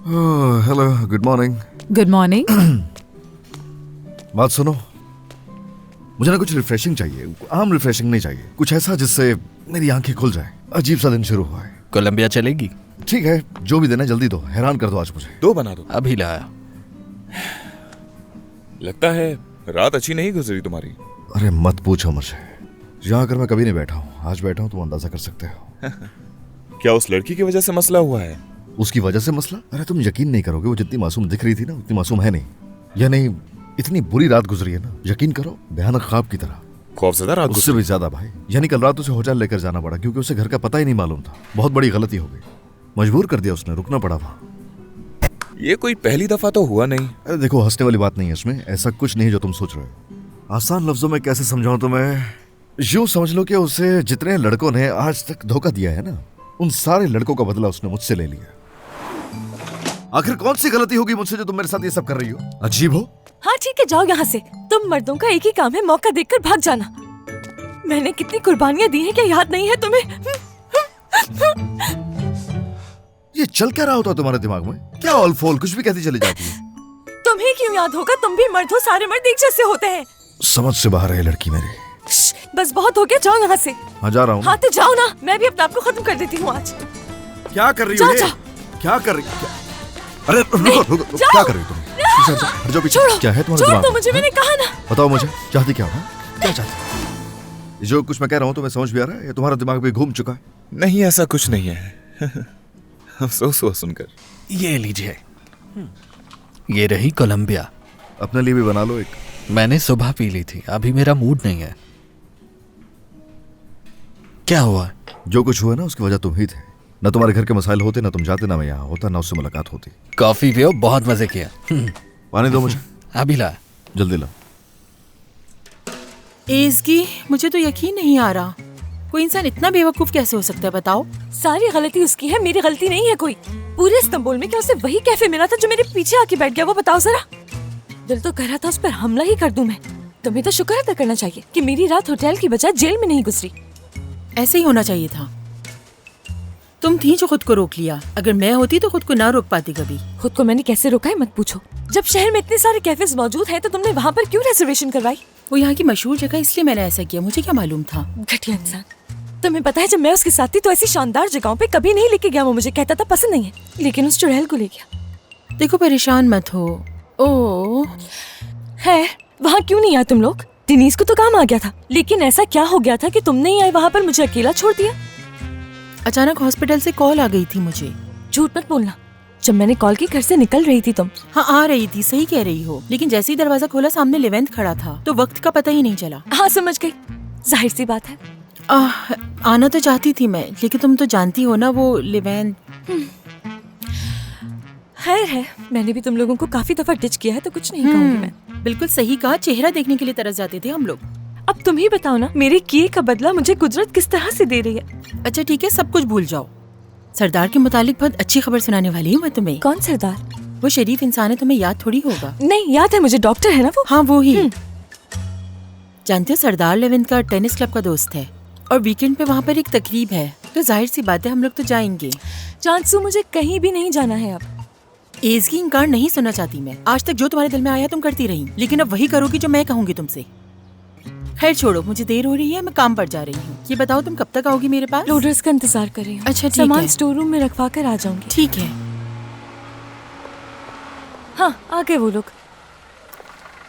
Hello, good morning. Good morning. बात सुनो, मुझे ना कुछ रिफ्रेशिंग चाहिए। आम रिफ्रेशिंग नहीं चाहिए, कुछ ऐसा जिससे मेरी आंखें खुल जाए। अजीब सा दिन शुरू हुआ है। कोलंबिया चलेगी? ठीक है, जो भी देना जल्दी दो, हैरान कर दो आज मुझे। 2 बना दो। अभी लाया। लगता है रात अच्छी नहीं गुजरी तुम्हारी। अरे मत पूछो मुझे, यहाँ आकर मैं कभी नहीं बैठा हूँ। आज बैठा हूँ, तुम अंदाजा कर सकते हो। क्या उस लड़की की वजह से मसला हुआ है? उसकी वजह से मसला? अरे तुम यकीन नहीं करोगे, वो जितनी मासूम दिख रही थी ना उतनी मासूम है नहीं। यानी इतनी बुरी रात गुजरी है ना, यकीन करो भयानक ख्वाब की तरह। खौफजदा रात उससे भी ज्यादा भाई। यानी कल रात उसे होटल लेकर जाना पड़ा क्योंकि उसे घर का पता ही नहीं मालूम था। बहुत बड़ी गलती हो गई, मजबूर कर दिया उसने, रुकना पड़ा वहाँ। ये कोई पहली दफा तो हुआ नहीं। अरे देखो, हंसने वाली बात नहीं है इसमें। ऐसा कुछ नहीं जो तुम सोच रहे हो। आसान लफ्जों में कैसे समझाऊं तुम्हें? यूं समझ लो कि उसे जितने लड़कों ने आज तक धोखा दिया है ना, उन सारे लड़कों का बदला उसने मुझसे ले लिया। आखिर कौन सी गलती होगी मुझसे जो तुम मेरे साथ ये सब कर रही हो? अजीब हो। हाँ ठीक है, जाओ यहाँ से। तुम मर्दों का एक ही काम है, मौका देखकर भाग जाना। मैंने कितनी कुर्बानियां दी हैं, क्या याद नहीं है तुम्हें? ये चल क्या रहा होता है तुम्हारे दिमाग में? क्या ऑल फोल कुछ भी कहती चली जाती है। तुम्हें क्यों याद होगा? तुम भी मर्द हो, सारे मर्द एक जैसे होते हैं। समझ से बाहर है लड़की मेरी। बस बहुत हो गया, जाओ यहाँ से। हाँ जा रहा हूँ। हाँ तो जाओ ना, मैं भी अपने आप को खत्म कर देती हूँ आज। क्या कर रही हो? जाओ, क्या कर रही हो? अरे रुको, क्या कर रही हो तुम? हट जाओ पीछे। छोड़ो, क्या है तुम्हारे छोड़ दिमाग दो में? मुझे, मैंने कहा ना। बताओ मुझे, चाहती क्या हो? क्या चाहती? जो कुछ मैं कह रहा हूँ तुम्हें समझ भी आ रहा है? ये तुम्हारा दिमाग भी घूम चुका है? नहीं, ऐसा कुछ नहीं है। अफसोस हुआ सुनकर। ये लीजिए, ये रही कोलंबिया। अपने लिए भी बना लो एक। मैंने सुबह पी ली थी, अभी मेरा मूड नहीं है। क्या हुआ? जो कुछ हुआ ना उसकी वजह तुम ही थे। न तुम्हारे घर के मसाइल होते, ना तुम जाते, ना मैं यहाँ होता, ना उससे मुलाकात होती। कॉफी पियो, बहुत मजे किया। पानी दो मुझे। अभी ला। जल्दी ला। एज़गी, मुझे तो यकीन नहीं आ रहा, कोई इंसान इतना बेवकूफ कैसे हो सकता है? बताओ। सारी गलती उसकी है, मेरी गलती नहीं है कोई। पूरे इस्तांबुल में क्या उसे वही कैफे मिला था जो मेरे पीछे आके बैठ गया? वो बताओ जरा। दिल तो कर रहा था उस पर हमला ही कर दूं मैं। तुम्हें तो शुक्र अदा करना चाहिए कि मेरी रात होटल की बजाय जेल में नहीं गुजरी। ऐसे ही होना चाहिए था। तुम थी जो खुद को रोक लिया। अगर मैं होती तो खुद को ना रोक पाती कभी। खुद को मैंने कैसे रोका है मत पूछो। जब शहर में इतने सारे कैफेज मौजूद हैं तो तुमने वहाँ पर क्यों रिजर्वेशन करवाई? वो यहाँ की मशहूर जगह, इसलिए मैंने ऐसा किया। मुझे क्या मालूम था? घटिया इंसान। तुम्हें पता है जब मैं उसके साथ थी तो ऐसी शानदार जगहों पे कभी नहीं लेके गया। वो मुझे कहता था पसंद नहीं है, लेकिन उस चुड़ैल को ले गया। देखो, परेशान मत हो। ओह है, वहाँ क्यों नहीं आए तुम लोग? डिनीज को तो काम आ गया था, लेकिन ऐसा क्या हो गया था कि तुम नहीं आए वहाँ पर, मुझे अकेला छोड़ दिया? अचानक हॉस्पिटल से कॉल आ गई थी मुझे। झूठ मत बोलना। जब मैंने कॉल की घर से निकल रही थी तुम। हाँ आ रही थी, सही कह रही हो, लेकिन जैसे ही दरवाजा खोला सामने लेवेंट खड़ा था तो वक्त का पता ही नहीं चला। हाँ समझ गई, जाहिर सी बात है। आना तो चाहती थी मैं, लेकिन तुम तो जानती हो ना वो लेवेंट। खैर है, मैंने भी तुम लोगों को काफी दफा डिच किया है तो कुछ नहीं कहूंगी मैं। बिल्कुल सही कहा, चेहरा देखने के लिए तरस जाते थे हम लोग। अब तुम ही बताओ ना, मेरे किए का बदला मुझे कुदरत किस तरह से दे रही है? अच्छा ठीक है, सब कुछ भूल जाओ। सरदार के मुतालिक बहुत अच्छी खबर सुनाने वाली हूँ मैं तुम्हें। कौन सरदार? वो शरीफ इंसान है, तुम्हें याद थोड़ी होगा। नहीं याद है मुझे, डॉक्टर है ना वो। हाँ वो ही। जानते हो, सरदार लेवेंट का टेनिस क्लब का दोस्त है और वीकेंड पे वहाँ पर एक तकरीब है, तो जाहिर सी बात है हम लोग तो जाएंगे। चांसू, मुझे कहीं भी नहीं जाना है अब। एज़गी, इनकार नहीं सुनना चाहती मैं। आज तक जो तुम्हारे दिल में आया तुम करती रही, लेकिन अब वही करोगी जो मैं कहूंगी तुमसे। खैर छोड़ो, मुझे देर हो रही है, मैं काम पर जा रही हूँ। ये बताओ तुम कब तक आओगी मेरे पास? लोडर्स का इंतजार कर रही हूँ। अच्छा ठीक सामान है। स्टोर रूम में रखवा कर आ जाऊंगी। ठीक है। हाँ आ गए वो लोग।